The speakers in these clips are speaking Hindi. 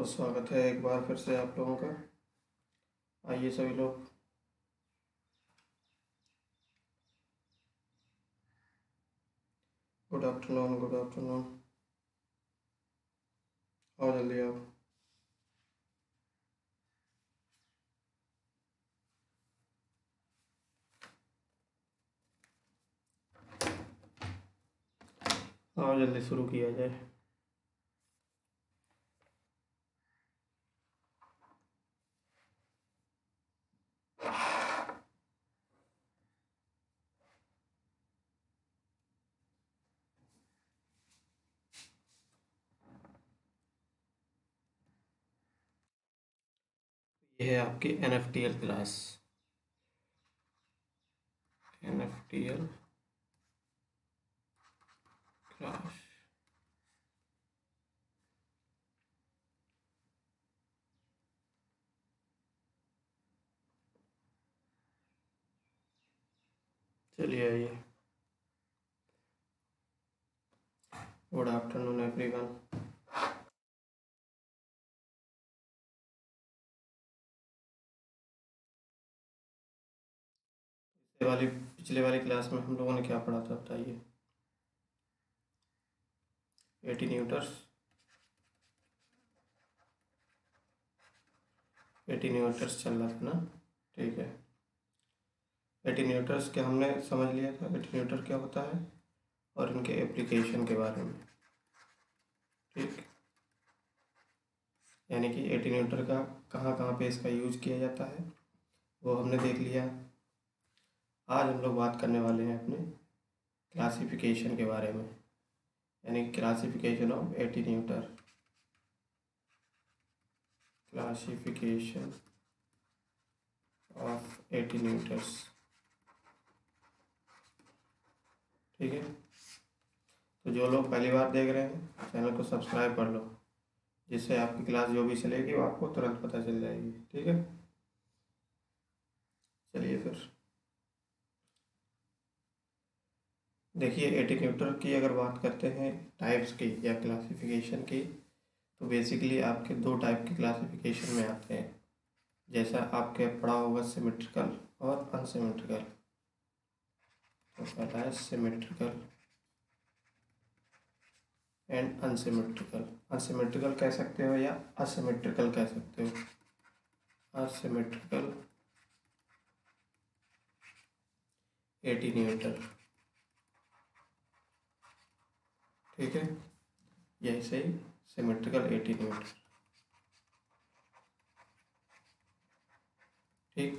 तो स्वागत है एक बार फिर से आप लोगों का। आइए सभी लोग। Good afternoon, good afternoon. आओ जल्दी आओ। आओ जल्दी शुरू किया जाए। ये है आपकी NFTL क्लास। NFTL class. चलिए आइए। Good afternoon everyone. पिछले वाली क्लास में हम लोगों ने क्या पढ़ा था बताइए। एटीन्यूटर्स। एटीन्यूटर्स चल रहा था ना। ठीक है। एटीन्यूटर्स क्या हमने समझ लिया था, एटीन्यूटर क्या होता है और इनके एप्लीकेशन के बारे में। ठीक। यानी कि एटीन्यूटर का कहाँ कहाँ पे इसका यूज किया जाता है वो हमने देख लिया। आज हम लोग बात करने वाले हैं अपने क्लासिफिकेशन के बारे में, यानी classification of attenuator. Classification of attenuators. ठीक है। तो जो लोग पहली बार देख रहे हैं चैनल को सब्सक्राइब कर लो, जिससे आपकी क्लास जो भी चलेगी वो आपको तुरंत पता चल जाएगी। ठीक है। चलिए फिर देखिए, एटीन्यूटर की अगर बात करते हैं टाइप्स की या क्लासिफिकेशन की, तो बेसिकली आपके दो टाइप के क्लासिफिकेशन में आते हैं। जैसा आपके पढ़ा होगा सिमेट्रिकल और अनसिमेट्रिकल। तो पहला है सिमेट्रिकल एंड अनसिमेट्रिकल। अनसिमेट्रिकल कह सकते हो या असिमेट्रिकल कह सकते हो। असिमेट्रिकल एटीन्यूटर। ठीक है। यही सही सिमेट्रिकल एटीन्यूटर। ठीक।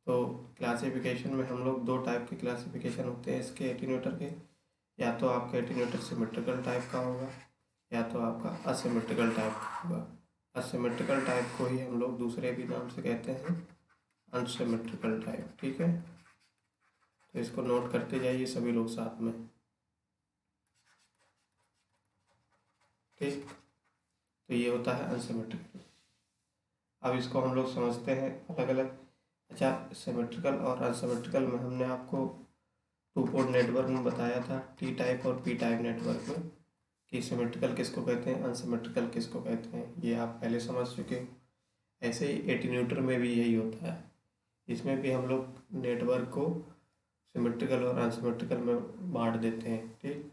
तो क्लासिफिकेशन में हम लोग दो टाइप के क्लासिफिकेशन होते हैं इसके एटीन्यूटर के। या तो आपका एटीन्यूटर सिमेट्रिकल टाइप का होगा या तो आपका असिमेट्रिकल टाइप का होगा। असिमेट्रिकल टाइप को ही हम लोग दूसरे भी नाम से कहते हैं अनसिमेट्रिकल टाइप। ठीक है। तो इसको नोट करते जाइए सभी लोग साथ में। ठीक। तो ये होता है अनसिमेट्रिकल। अब इसको हम लोग समझते हैं अलग अलग। अच्छा, सिमेट्रिकल और अनसिमेट्रिकल में हमने आपको टू पोर्ट नेटवर्क में बताया था, टी टाइप और पी टाइप नेटवर्क में, कि सिमेट्रिकल किसको कहते हैं, अनसिमेट्रिकल किसको कहते हैं। ये आप पहले समझ चुके हो। ऐसे ही एटीन्यूटर में भी यही होता है। इसमें भी हम लोग नेटवर्क को सिमेट्रिकल और अनसिमेट्रिकल में बांट देते हैं। ठीक।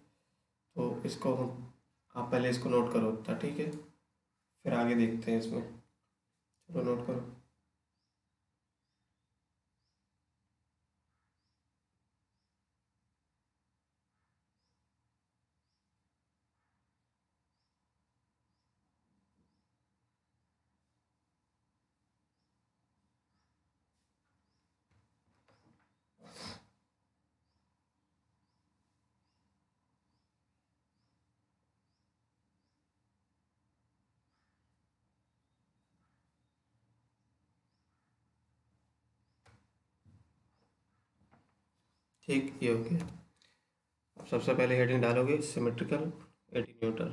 तो इसको हम आप पहले इसको नोट करो इतना। ठीक है। फिर आगे देखते हैं इसमें। चलो नोट करो। ठीक, ये हो गया। अब सबसे पहले हेडिंग डालोगे सिमेट्रिकल एटीन्यूटर।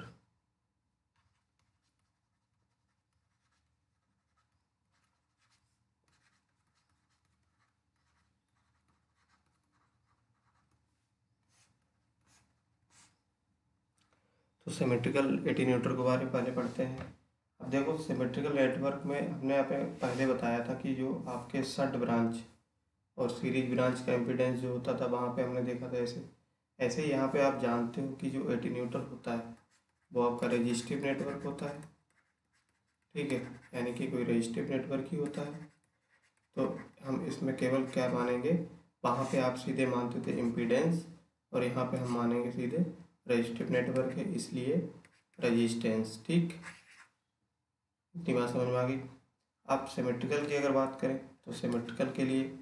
तो सिमेट्रिकल एटीन्यूटर के बारे में पहले पढ़ते हैं। अब देखो सिमेट्रिकल नेटवर्क में हमने पहले बताया था कि जो आपके शंट ब्रांच और सीरीज ब्रांच का इम्पीडेंस जो होता था वहाँ पे हमने देखा था ऐसे ऐसे ही यहाँ पे आप जानते हो कि जो एटीन्यूटर होता है वो आपका रजिस्टिव नेटवर्क होता है, ठीक है, यानी कि कोई रजिस्टिव नेटवर्क ही होता है। तो हम इसमें केवल क्या मानेंगे, वहाँ पे आप सीधे मानते थे इम्पीडेंस और यहाँ पे हम मानेंगे सीधे रजिस्टिव नेटवर्क है इसलिए रजिस्टेंस, ठीक। इतनी बात समझ में आ गई। आप सिमेट्रिकल की अगर बात करें तो सिमेट्रिकल के लिए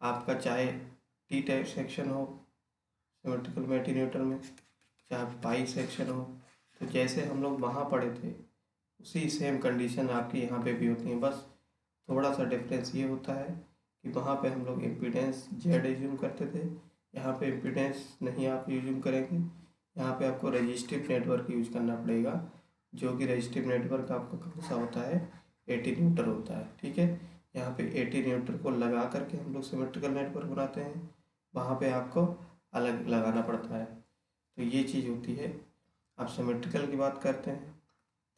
आपका चाहे टी टाइप सेक्शन हो सिमेट्रिकल में एटीन्यूटर में, चाहे पाई सेक्शन हो, तो जैसे हम लोग वहाँ पढ़े थे उसी सेम कंडीशन आपकी यहाँ पे भी होती है। बस थोड़ा सा डिफरेंस ये होता है कि वहाँ पे हम लोग इम्पीडेंस जेड यूज़ करते थे, यहाँ पे इम्पीडेंस नहीं आप यूज़ करेंगे, यहाँ पे आपको रजिस्टिव नेटवर्क यूज करना पड़ेगा, जो कि रजिस्टिव नेटवर्क आपका कौन सा होता है, एटीन्यूटर होता है, ठीक है। यहाँ पे एटीन्यूटर को लगा करके हम लोग सिमेट्रिकल नेटवर्क बनाते हैं, वहाँ पे आपको अलग लगाना पड़ता है। तो ये चीज़ होती है। आप सिमेट्रिकल की बात करते हैं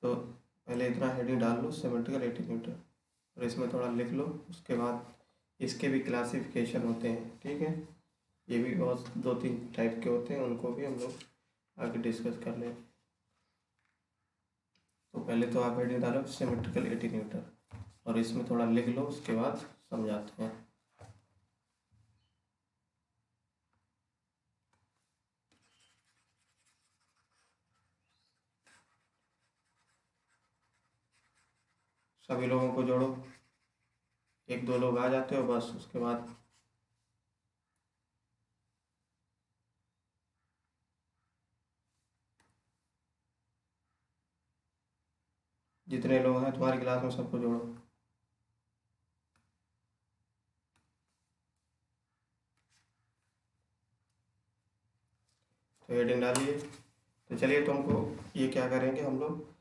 तो पहले इतना हेडिंग डाल लो सिमेट्रिकल एटीन्यूटर और इसमें थोड़ा लिख लो, उसके बाद इसके भी क्लासिफिकेशन होते हैं, ठीक है। ये भी बहुत 2-3 टाइप के होते हैं, उनको भी हम लोग आगे डिस्कस कर लें। तो पहले तो आप हेडिंग डालो सिमेट्रिकल एटीन्यूटर और इसमें थोड़ा लिख लो, उसके बाद समझाते हैं। सभी लोगों को जोड़ो, 1-2 लोग आ जाते हो बस, उसके बाद जितने लोग हैं तुम्हारी क्लास में सबको जोड़ो। तो हेडिंग डालिए। तो चलिए तुमको ये क्या करेंगे, हम लोग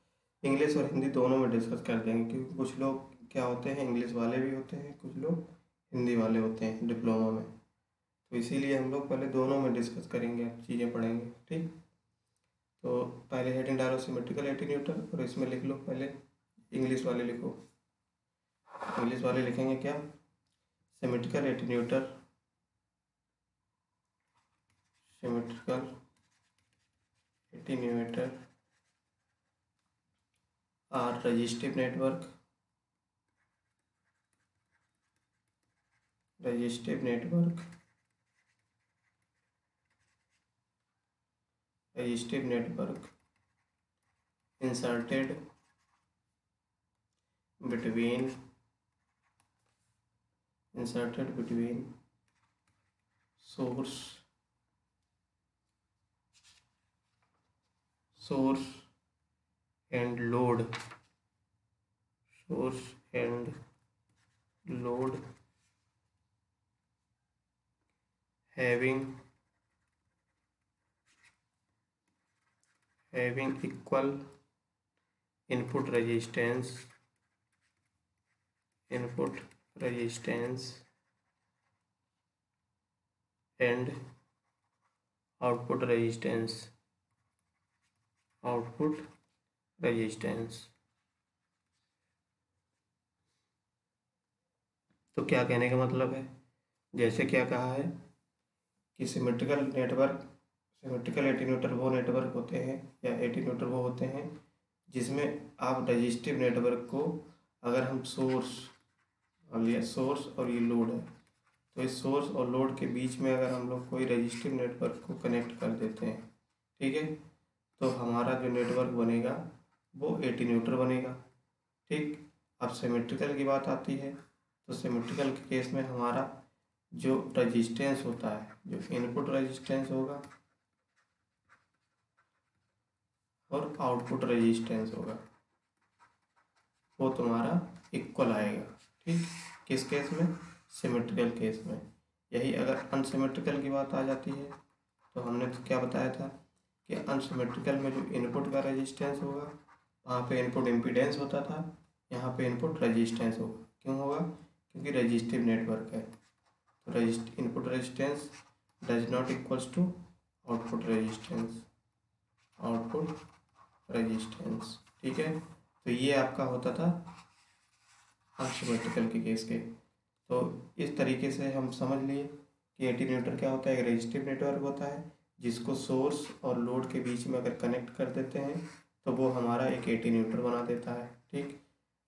इंग्लिश और हिंदी दोनों में डिस्कस कर देंगे, क्योंकि कुछ लोग क्या होते हैं इंग्लिश वाले भी होते हैं, कुछ लोग हिंदी वाले होते हैं डिप्लोमा में, तो इसीलिए हम लोग पहले दोनों में डिस्कस करेंगे, चीज़ें पढ़ेंगे, ठीक। तो पहले हेडिंग डालो सिमेट्रिकल एटीन्यूटर और इसमें लिख लो, पहले इंग्लिश वाले लिखो। इंग्लिश वाले लिखेंगे क्या, symmetrical attenuator, symmetrical attenuator are resistive network, resistive network, resistive network inserted between source and load, having equal input resistance and output resistance, तो क्या कहने का मतलब है, जैसे क्या कहा है कि सिमेट्रिकल एटीन्यूटर वो नेटवर्क होते हैं या एटीन्यूटर वो होते हैं जिसमें आप रजिस्टिव नेटवर्क को, अगर हम सोर्स और ये लोड है, तो इस सोर्स और लोड के बीच में अगर हम लोग कोई रजिस्टिव नेटवर्क को कनेक्ट कर देते हैं, ठीक है, तो हमारा जो नेटवर्क बनेगा वो एटीन्यूटर बनेगा, ठीक। अब सिमेट्रिकल की बात आती है तो सिमेट्रिकल के केस में हमारा जो रजिस्टेंस होता है, जो इनपुट रजिस्टेंस होगा और आउटपुट रेजिस्टेंस होगा, वो तुम्हारा इक्वल आएगा, ठीक। किस केस में, सिमेट्रिकल केस में। यही अगर अनसिमेट्रिकल की बात आ जाती है तो हमने तो क्या बताया था कि अनसिमेट्रिकल में जो इनपुट का रेजिस्टेंस होगा वहाँ पे इनपुट इम्पीडेंस होता था, यहाँ पे इनपुट रेजिस्टेंस होगा। क्यों होगा, क्योंकि रजिस्टिव नेटवर्क है, तो input resistance does not equals to output resistance, ठीक है। तो ये आपका होता था अनसिमेट्रिकल के केस के। तो इस तरीके से हम समझ लिए कि एटीन्यूएटर क्या होता है। एक रेजिस्टिव नेटवर्क होता है जिसको सोर्स और लोड के बीच में अगर कनेक्ट कर देते हैं तो वो हमारा एक एटीन्यूएटर बना देता है। ठीक,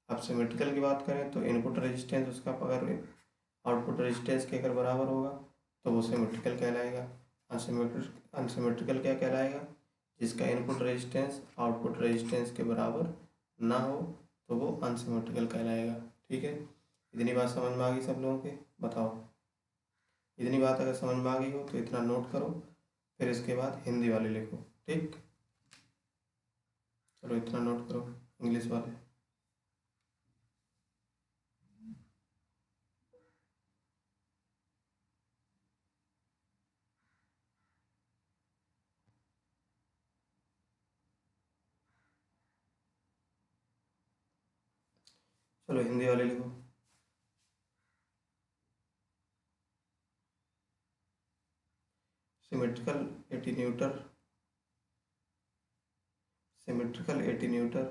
अब सिमेट्रिकल की बात करें तो इनपुट रेजिस्टेंस उसका अगर आउटपुट रेजिस्टेंस के अगर बराबर होगा तो वो सिमेट्रिकल कहलाएगा। अनसिमेट्रिकल क्या कहलाएगा? जिसका इनपुट रेजिस्टेंस आउटपुट रेजिस्टेंस के बराबर ना हो तो वो अनसिमेट्रिकल कहलाएगा। ठीक है, इतनी बात समझ में आ गई सब लोगों के? बताओ, इतनी बात अगर समझ में आ गई हो तो इतना नोट करो, फिर इसके बाद हिंदी वाले लिखो। ठीक, चलो इतना नोट करो इंग्लिश वाले। चलो हिंदी वाले लिखो। Symmetrical attenuator, symmetrical attenuator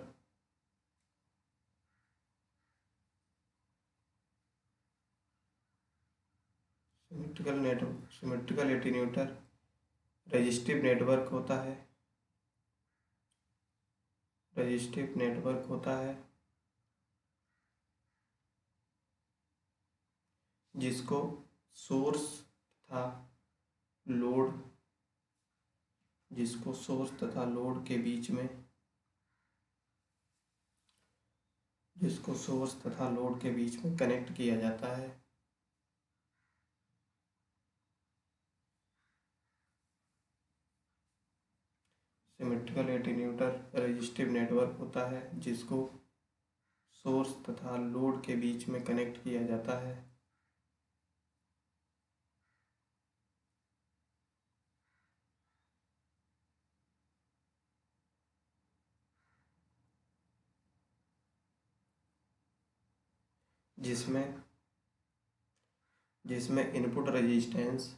symmetrical attenuator resistive network होता है, रेजिस्टिव नेटवर्क होता है जिसको सोर्स तथा लोड, जिसको सोर्स तथा लोड के बीच में, जिसको सोर्स तथा लोड के बीच में कनेक्ट किया जाता है। सिमेट्रिकल एटीन्यूटर रेजिस्टिव नेटवर्क होता है जिसको सोर्स तथा लोड के बीच में कनेक्ट किया जाता है। जिसमें जिसमें इनपुट रेजिस्टेंस,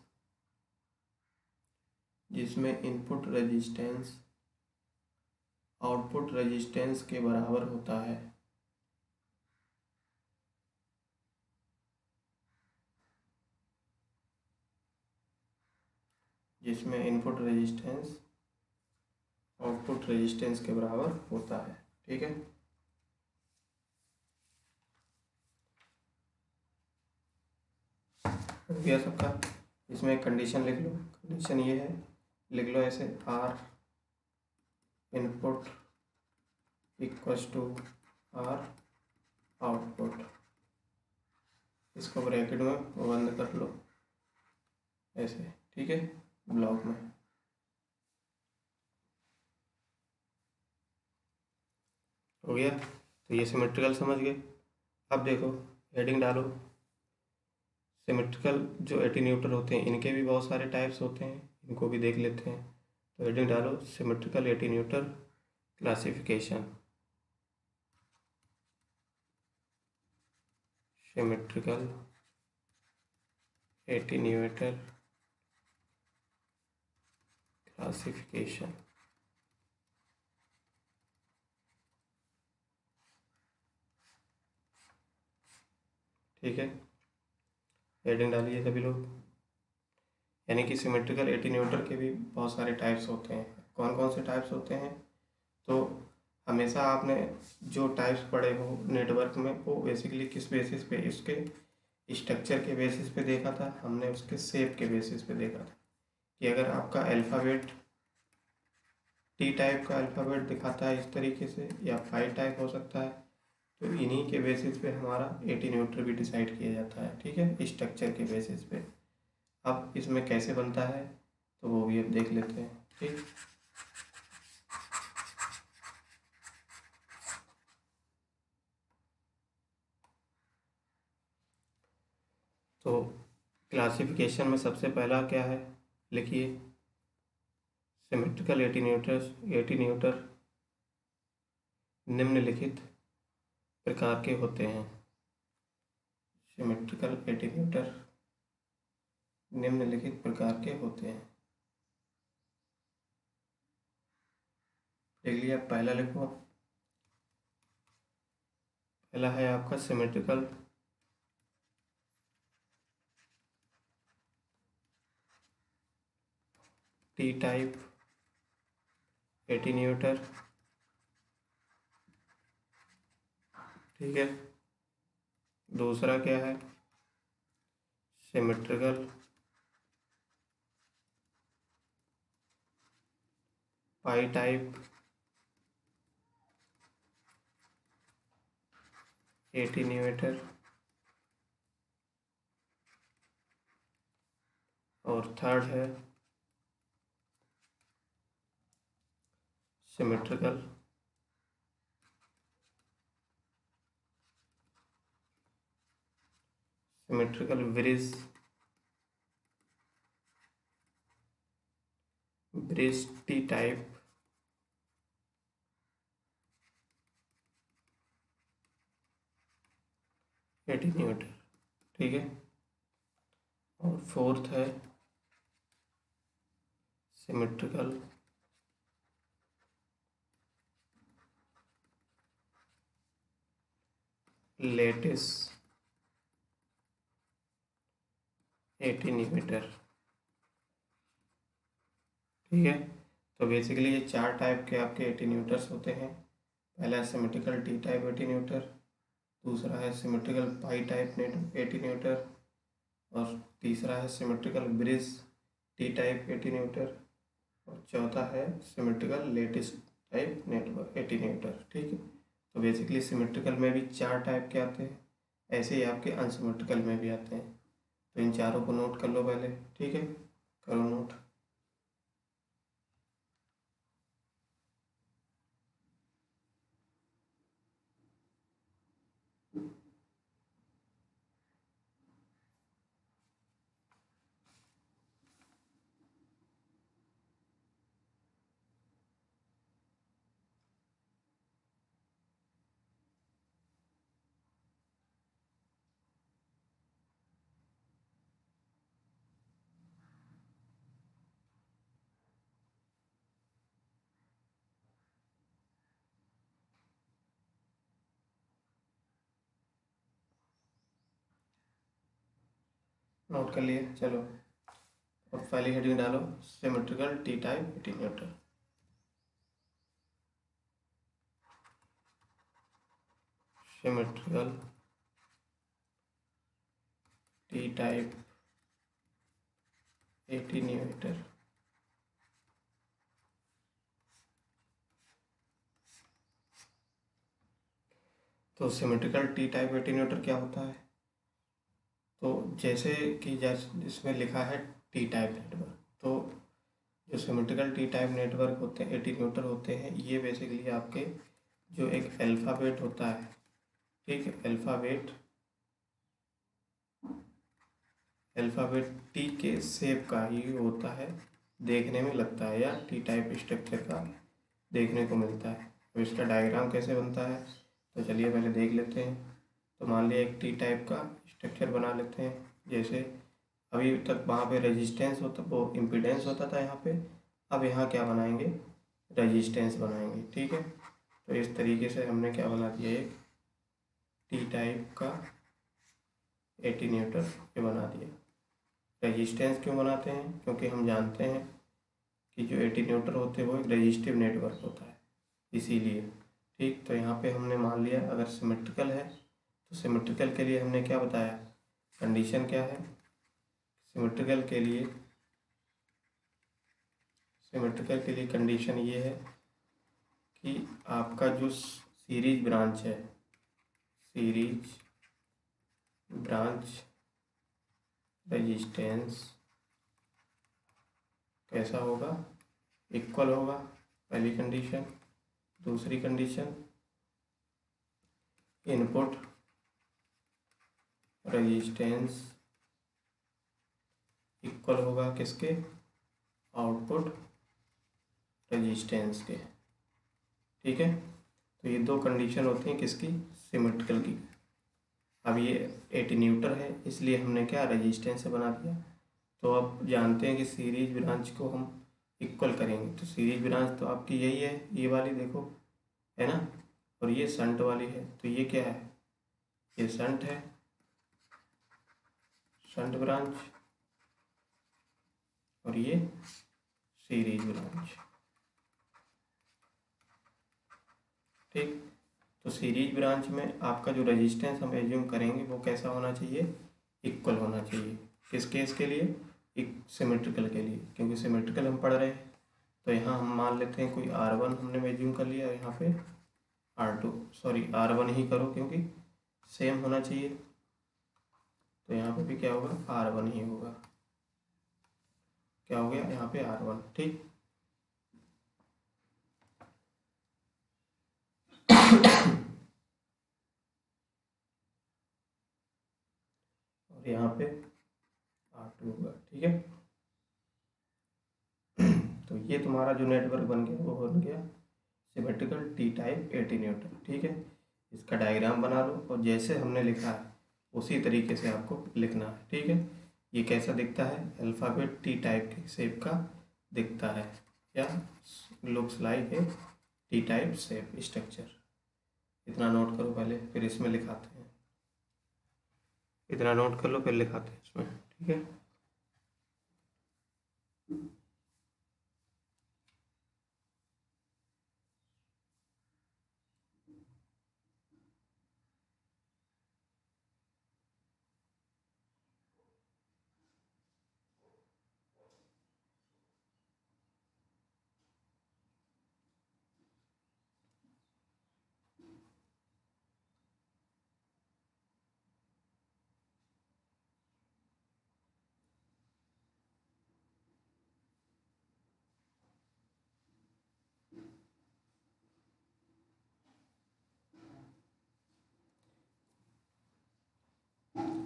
जिसमें इनपुट रेजिस्टेंस आउटपुट रेजिस्टेंस के बराबर होता है। जिसमें इनपुट रेजिस्टेंस आउटपुट रेजिस्टेंस के बराबर होता है। ठीक है, हो गया सबका? इसमें एक कंडीशन लिख लो। कंडीशन ये है, लिख लो ऐसे, R input equals to R output. इसको ब्रैकेट में बंद कर लो ऐसे। ठीक है, ब्लॉक में। हो गया? तो ये सिमेट्रिकल समझ गए। अब देखो, हेडिंग डालो। सिमेट्रिकल जो एटीन्यूएटर होते हैं इनके भी बहुत सारे टाइप्स होते हैं, इनको भी देख लेते हैं। तो हेडिंग डालो, symmetrical attenuator classification. Symmetrical attenuator classification. ठीक है, हेडिंग डालिए सभी लोग। यानी कि सिमेट्रिकल एटीन्यूएटर के भी बहुत सारे टाइप्स होते हैं। कौन कौन से टाइप्स होते हैं? तो हमेशा आपने जो टाइप्स पढ़े हो नेटवर्क में वो बेसिकली किस बेसिस पे, इसके स्ट्रक्चर के बेसिस पे देखा था हमने, उसके शेप के बेसिस पे देखा था कि अगर आपका अल्फ़ाबेट टी टाइप का अल्फ़ाबेट दिखाता है इस तरीके से, या फाइव टाइप हो सकता है, तो इन्हीं के बेसिस पे हमारा एटीन्यूएटर भी डिसाइड किया जाता है। ठीक है, स्ट्रक्चर के बेसिस पे। अब इसमें कैसे बनता है तो वो भी अब देख लेते हैं। ठीक, तो क्लासिफिकेशन में सबसे पहला क्या है, लिखिए। सिमेट्रिकल एटीन्यूएटर निम्नलिखित प्रकार के होते हैं। सिमेट्रिकल एटीन्यूएटर निम्नलिखित प्रकार के होते हैं। देख लिया? पहला लिखो, पहला है आपका सिमेट्रिकल टी टाइप एटीन्यूएटर, ठीक है। दूसरा क्या है, सिमेट्रिकल पाई टाइप एटीन्यूएटर, और थर्ड है symmetrical bridge T type attenuator, ठीक है। और फोर्थ है सिमेट्रिकल लेटिस एटीन्यूएटर, ठीक है। तो बेसिकली ये चार टाइप के आपके एटीन्यूएटर्स होते हैं। पहला है सिमेट्रिकल टी टाइप एटीन्यूएटर, दूसरा है सिमेट्रिकल पाई टाइप एटीन्यूएटर, और तीसरा है symmetrical bridge T type attenuator, और चौथा है symmetrical lattice type network attenuator, ठीक है। तो बेसिकली सिमेट्रिकल में भी चार टाइप के आते हैं, ऐसे ही आपके अनसिमेट्रिकल में भी आते हैं। तो इन चारों को नोट कर लो पहले, ठीक है, करो नोट। नोट कर लिए, चलो। और पहली हेडिंग डालो symmetrical T type attenuator. Symmetrical T type attenuator, तो सिमेट्रिकल टी टाइप एटीन्यूएटर क्या होता है? तो जैसे कि जैसे इसमें लिखा है टी टाइप नेटवर्क, तो जो सिमेट्रिकल टी टाइप नेटवर्क होते हैं एटीन्यूएटर होते हैं, ये बेसिकली आपके जो एक अल्फ़ाबेट होता है, ठीक है, अल्फ़ाबेट टी के शेप का ही होता है, देखने में लगता है, या टी टाइप स्ट्रक्चर का देखने को मिलता है। तो इसका डायग्राम कैसे बनता है, तो चलिए पहले देख लेते हैं। तो मान लिया एक टी टाइप का स्ट्रक्चर बना लेते हैं। जैसे अभी तक वहाँ पे रेजिस्टेंस होता, वो इम्पीडेंस होता था यहाँ पे, अब यहाँ क्या बनाएंगे, रेजिस्टेंस बनाएंगे, ठीक है। तो इस तरीके से हमने क्या बना दिया, एक टी टाइप का एटीन्यूएटर ये बना दिया। रेजिस्टेंस क्यों बनाते हैं, क्योंकि हम जानते हैं कि जो एटीन्यूएटर होते हैं वो एक रेजिस्टिव नेटवर्क होता है, इसीलिए, ठीक। तो यहाँ पे हमने मान लिया अगर सिमेट्रिकल है, तो सिमेट्रिकल के लिए हमने क्या बताया, कंडीशन क्या है, सिमेट्रिकल के लिए कंडीशन ये है कि आपका जो सीरीज ब्रांच है, सीरीज ब्रांच रेजिस्टेंस कैसा होगा, इक्वल होगा, पहली कंडीशन। दूसरी कंडीशन, इनपुट रेजिस्टेंस इक्वल होगा किसके, आउटपुट रेजिस्टेंस के, ठीक है। तो ये दो कंडीशन होती हैं किसकी, सिमेट्रिकल की। अब ये एटीन्यूएटर है, इसलिए हमने क्या रेजिस्टेंस से बना दिया। तो अब जानते हैं कि सीरीज ब्रांच को हम इक्वल करेंगे, तो सीरीज ब्रांच तो आपकी यही है, ये वाली देखो, है ना, और ये संट वाली है, तो ये क्या है, ये शंट है, शंट ब्रांच, और ये सीरीज ब्रांच। ठीक, तो सीरीज ब्रांच में आपका जो रेजिस्टेंस हम एज्यूम करेंगे वो कैसा होना चाहिए, इक्वल होना चाहिए। किस केस के लिए, एक सिमेट्रिकल के लिए, क्योंकि सिमेट्रिकल हम पढ़ रहे हैं। तो यहाँ हम मान लेते हैं कोई R1 हमने एज्यूम कर लिया, यहाँ पे R2, सॉरी R1 ही करो क्योंकि सेम होना चाहिए। तो यहाँ पे भी क्या होगा, R1 ही होगा। क्या हो गया यहाँ पे R1। ठीक, और यहाँ पे R2 होगा। ठीक है, तो ये तुम्हारा जो नेटवर्क बन गया वो बन गया सिमेट्रिकल टी टाइप एटीन्यूएटर। ठीक है, इसका डायग्राम बना लो और जैसे हमने लिखा है उसी तरीके से आपको लिखना है। ठीक है, ये कैसा दिखता है, अल्फ़ाबेट टी टाइप के शेप का दिखता है, या looks like A T type shape structure. इतना नोट करो पहले, फिर इसमें लिखाते हैं। इतना नोट कर लो, फिर लिखाते हैं इसमें। ठीक है,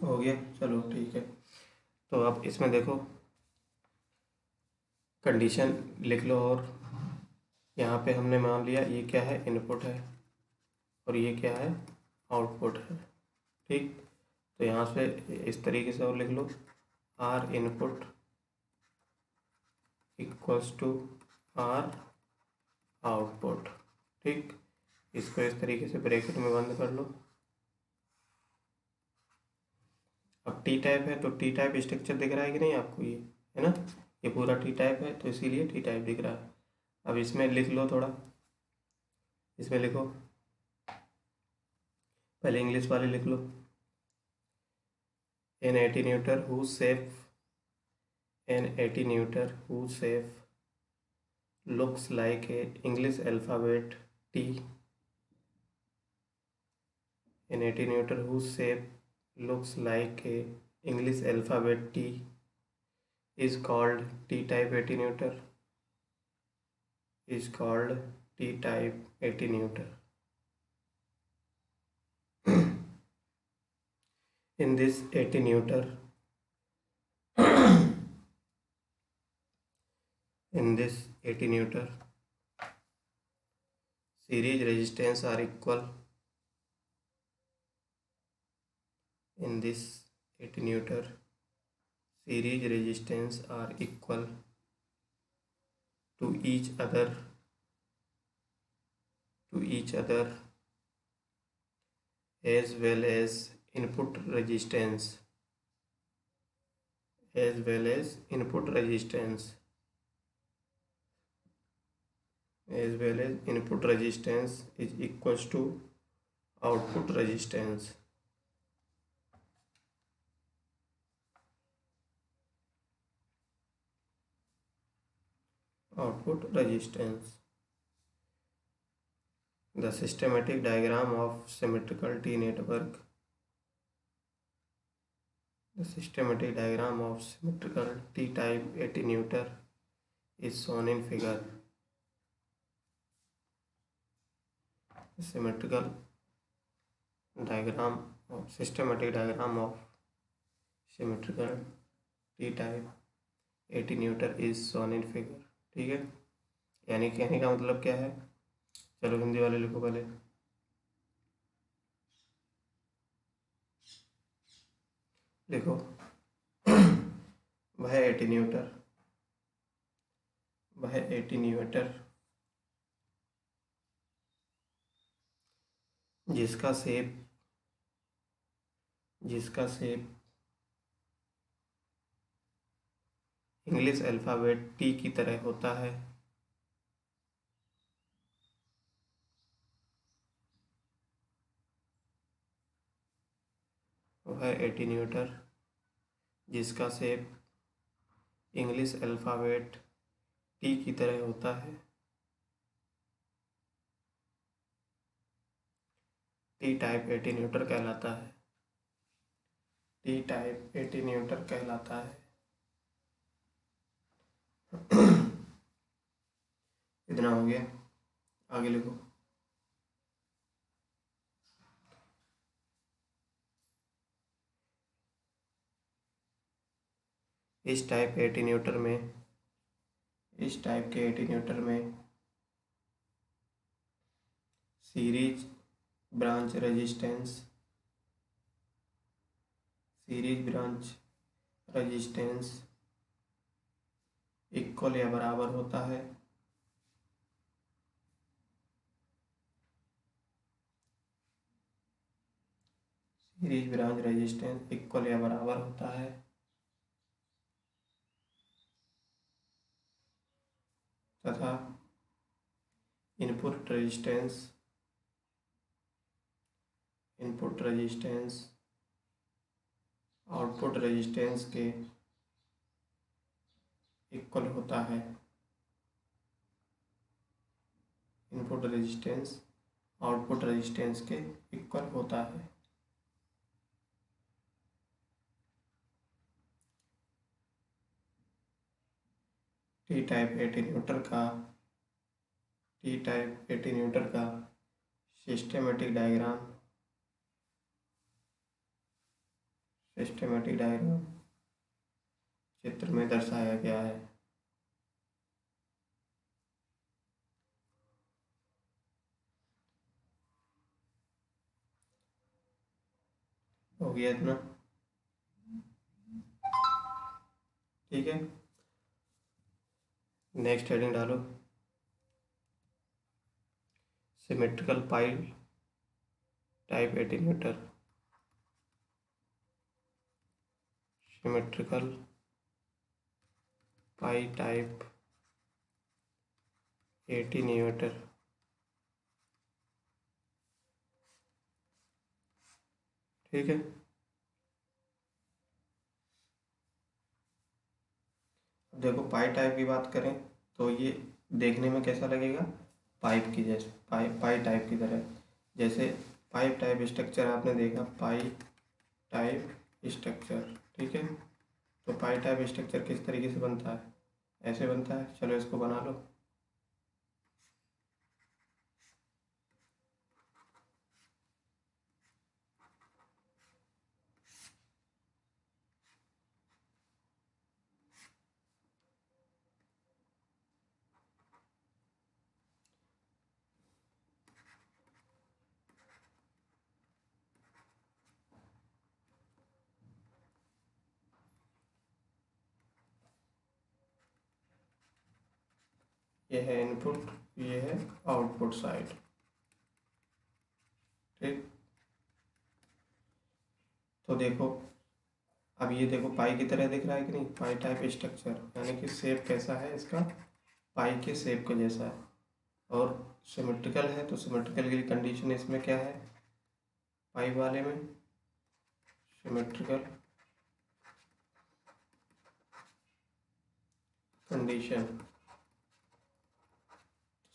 हो गया, चलो ठीक है। तो अब इसमें देखो कंडीशन लिख लो, और यहाँ पे हमने मान लिया ये क्या है, इनपुट है, और ये क्या है, आउटपुट है। ठीक, तो यहाँ से इस तरीके से और लिख लो, R input equals to R output. ठीक, इसको इस तरीके से ब्रैकेट में बंद कर लो। अब टी टाइप है तो टी टाइप स्ट्रक्चर दिख रहा है कि नहीं आपको, ये है ना, ये पूरा टी टाइप है तो इसीलिए टी टाइप दिख रहा है। अब इसमें लिख लो थोड़ा, इसमें लिखो, पहले इंग्लिश वाले लिख लो, an attenuator whose shape, an attenuator whose shape looks like a English alphabet T, an attenuator whose shape looks like a English alphabet T is called T-type attenuator, is called T-type attenuator. In this attenuator, in this attenuator, series resistance are equal. In this attenuator, series resistance are equal to each other, as well as input resistance, as well as input resistance, as well as input resistance is equals to output resistance. Output resistance. The systematic diagram of symmetrical T network. The systematic diagram of symmetrical T-type attenuator is shown in figure. The symmetrical diagram of systematic diagram of symmetrical T-type attenuator is shown in figure. ठीक है, यानी कहने का मतलब क्या है, चलो हिंदी वाले लिखो पहले। लिखो वह एटीन्यूएटर जिसका शेप जिसका शेप इंग्लिश अल्फ़ाबेट टी की तरह होता है। वो है एटीन्यूटर, जिसका शेप इंग्लिश अल्फ़ाबेट टी की तरह होता है। टी टाइप एटीन्यूटर कहलाता है। टी टाइप एटीन्यूटर कहलाता है। इतना हो गया, आगे लिखो। इस टाइप के एटीन्यूटर में सीरीज ब्रांच रेजिस्टेंस इक्वल या बराबर होता है। सीरीज ब्रांच रेजिस्टेंस इक्वल या बराबर होता है तथा इनपुट रेजिस्टेंस आउटपुट रेजिस्टेंस के इक्वल होता है। इनपुट रेजिस्टेंस आउटपुट रेजिस्टेंस के इक्वल होता है। टी टाइप एटीन्यूटर का सिस्टेमेटिक डायग्राम चित्र में दर्शाया गया है। हो गया इतना, ठीक है। नेक्स्ट हेडिंग डालो, सिमेट्रिकल पाई टाइप एटीन्यूटर। सिमेट्रिकल पाई टाइप एटीन्यूटर, ठीक है। देखो पाई टाइप की बात करें तो ये देखने में कैसा लगेगा, पाइप की जैसे, पाई टाइप की तरह। जैसे पाइप टाइप स्ट्रक्चर आपने देखा, पाई टाइप स्ट्रक्चर, ठीक है। तो पाई टाइप स्ट्रक्चर किस तरीके से बनता है, ऐसे बनता है। चलो इसको बना लो। ये है इनपुट, ये है आउटपुट साइड, ठीक। तो देखो अब ये देखो पाई की तरह दिख रहा है कि नहीं, पाई टाइप स्ट्रक्चर, यानी कि शेप कैसा है इसका, पाई के शेप के जैसा है। और सिमेट्रिकल है तो सिमेट्रिकल की कंडीशन इसमें क्या है, पाई वाले में सिमेट्रिकल कंडीशन,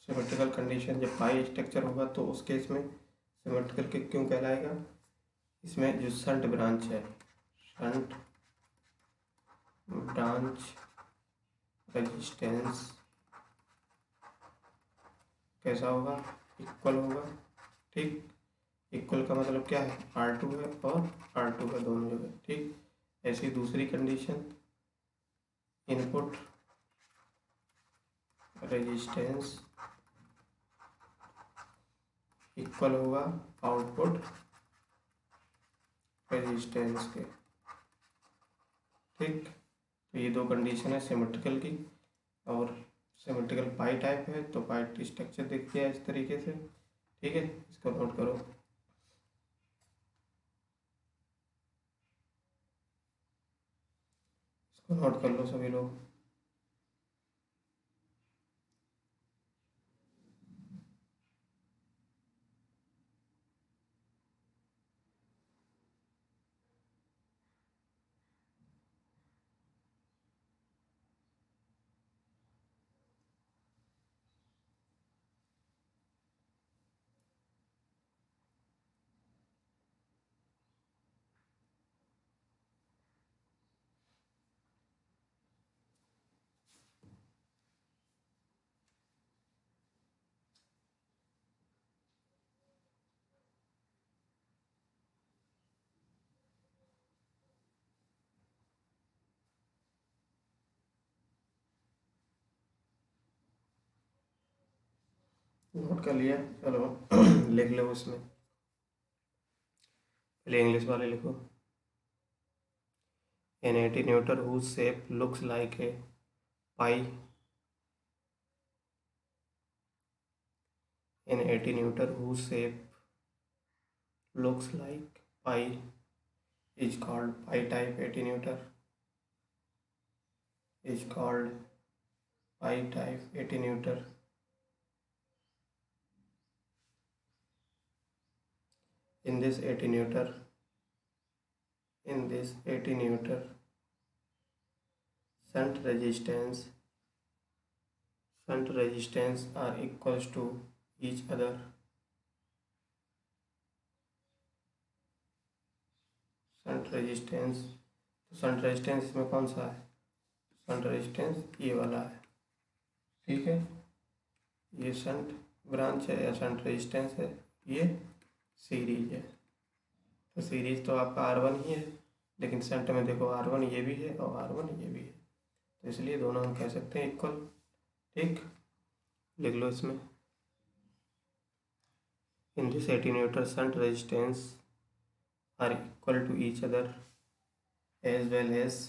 सिमेट्रिकल कंडीशन जब पाई स्ट्रक्चर होगा तो उस केस में सिमेट्रिकल के क्यों कहलाएगा, इसमें जो शंट ब्रांच है, शंट ब्रांच रेजिस्टेंस कैसा होगा, इक्वल होगा, ठीक। इक्वल का मतलब क्या है, R2 है और R2 है दोनों जगह, ठीक। ऐसी दूसरी कंडीशन, इनपुट रेजिस्टेंस इक्वल होगा आउटपुट रेजिस्टेंस के, ठीक। तो ये दो कंडीशन है सिमेट्रिकल की। और सिमेट्रिकल पाई टाइप है तो पाई स्ट्रक्चर दिखती है इस तरीके से, ठीक है। इसको नोट करो। इसको नोट कर लो सभी लोग। नोट कर लिया, चलो लिख लो उसमें। पहले इंग्लिश वाले लिखो। An attenuator whose shape looks like a pi. An attenuator whose shape looks like pi is called pi type attenuator, is called pi type attenuator. In this attenuator shunt resistance are equals to each other. Shunt resistance, तो शंट रेजिस्टेंस इसमें कौन सा है? शंट रेजिस्टेंस ये वाला है, ठीक है। ये शंट ब्रांच है या शंट रेजिस्टेंस है, ये सीरीज है। तो सीरीज तो आपका R1 ही है, लेकिन शंट में देखो R1 ये भी है और R1 ये भी है, तो इसलिए दोनों हम कह सकते हैं इक्वल। ठीक, लिख लो इसमें। In this attenuator shunt resistance are equal to each other as well as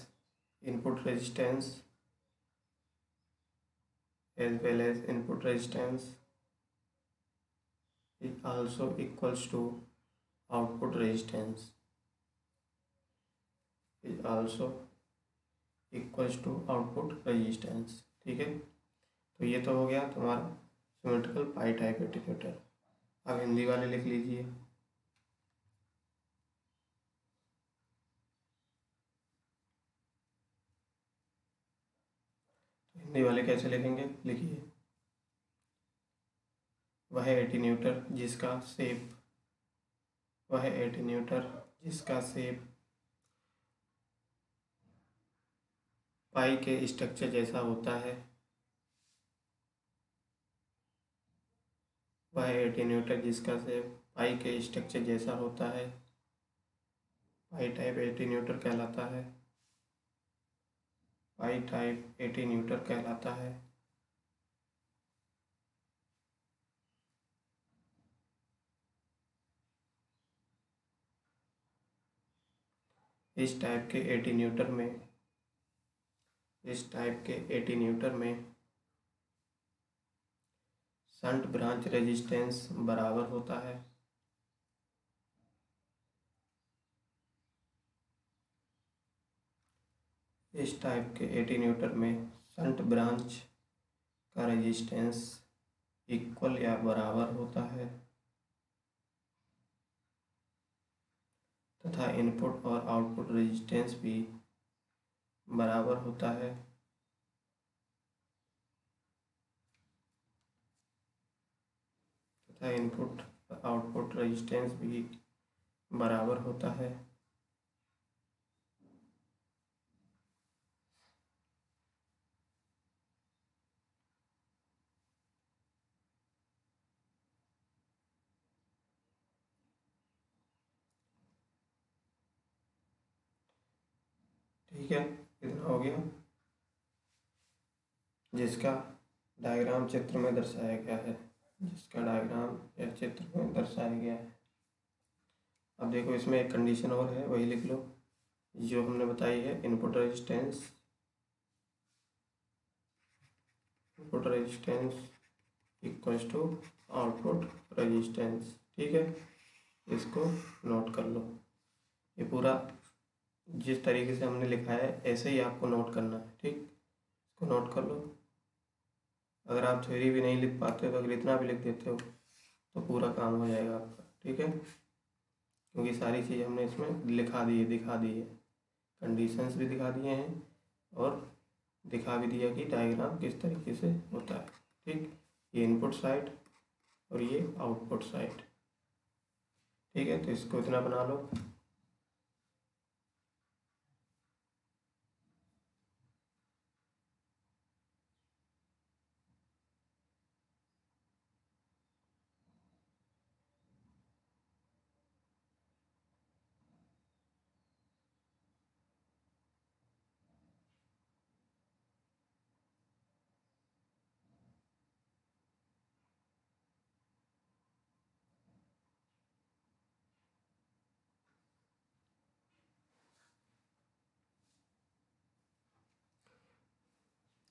input resistance is also equals to output resistance, ठीक है। तो ये तो हो गया तुम्हारा सिमेट्रिकल पाई टाइप एटीन्यूएटर। अब हिंदी वाले लिख लीजिए। हिंदी वाले कैसे लिखेंगे, लिखिए। वह एटीन्यूएटर जिसका शेप पाई के स्ट्रक्चर जैसा होता है, वह एटीन्यूएटर जिसका शेप पाई के स्ट्रक्चर जैसा होता है पाई टाइप एटीन्यूएटर कहलाता है। पाई टाइप एटीन्यूएटर कहलाता है। इस टाइप के एटीन्यूएटर में शंट ब्रांच रेजिस्टेंस बराबर होता है। इस टाइप के एटीन्यूएटर में शंट ब्रांच का रेजिस्टेंस इक्वल या बराबर होता है तथा इनपुट और आउटपुट रेजिस्टेंस भी बराबर होता है। तथा इनपुट आउटपुट रेजिस्टेंस भी बराबर होता है। ठीक है, इतना हो गया, जिसका डायग्राम चित्र में दर्शाया गया है, अब देखो इसमें एक कंडीशन और है, वही लिख लो जो हमने बताई है। Input resistance equals to output resistance, ठीक है। इसको नोट कर लो। ये पूरा जिस तरीके से हमने लिखा है ऐसे ही आपको नोट करना है, ठीक। इसको नोट कर लो। अगर आप थ्योरी भी नहीं लिख पाते हो तो अगर इतना भी लिख देते हो तो पूरा काम हो जाएगा आपका, ठीक है। क्योंकि सारी चीज़ हमने इसमें लिखा दी है, दिखा दी है, कंडीशंस भी दिखा दिए हैं और दिखा भी दिया कि डायग्राम किस तरीके से होता है, ठीक। ये इनपुट साइड और ये आउटपुट साइड, ठीक है। तो इसको इतना बना लो।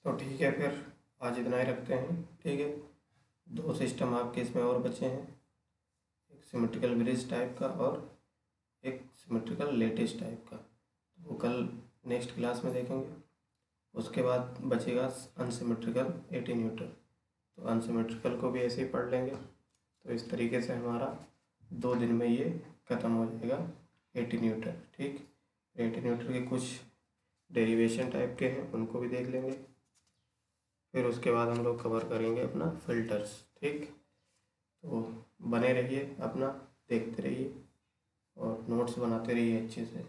तो ठीक है, फिर आज इतना ही रखते हैं, ठीक है। दो सिस्टम आपके इसमें और बचे हैं, एक सिमेट्रिकल ब्रिज टाइप का और एक सिमेट्रिकल लेटिस टाइप का। वो कल नेक्स्ट क्लास में देखेंगे। उसके बाद बचेगा अनसिमेट्रिकल एटीन्यूएटर। तो अनसिमेट्रिकल को भी ऐसे ही पढ़ लेंगे। तो इस तरीके से हमारा 2 दिन में ये ख़त्म हो जाएगा एटीन्यूएटर, ठीक। एटीन्यूएटर के कुछ डेरिवेशन टाइप के हैं, उनको भी देख लेंगे। फिर उसके बाद हम लोग कवर करेंगे अपना फ़िल्टर्स, ठीक। तो बने रहिए, अपना देखते रहिए और नोट्स बनाते रहिए अच्छे से।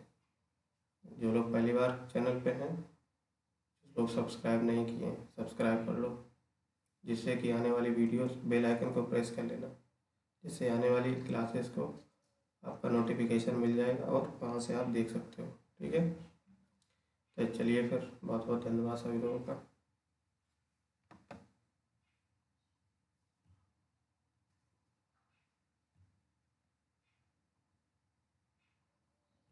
जो लोग पहली बार चैनल पे हैं, जो लोग सब्सक्राइब नहीं किए हैं, सब्सक्राइब कर लो, जिससे कि आने वाली वीडियोस बेल आइकन को प्रेस कर लेना, जिससे आने वाली क्लासेस को आपका नोटिफिकेशन मिल जाएगा और वहाँ से आप देख सकते हो, ठीक है। तो चलिए फिर, बहुत बहुत धन्यवाद सभी लोगों का।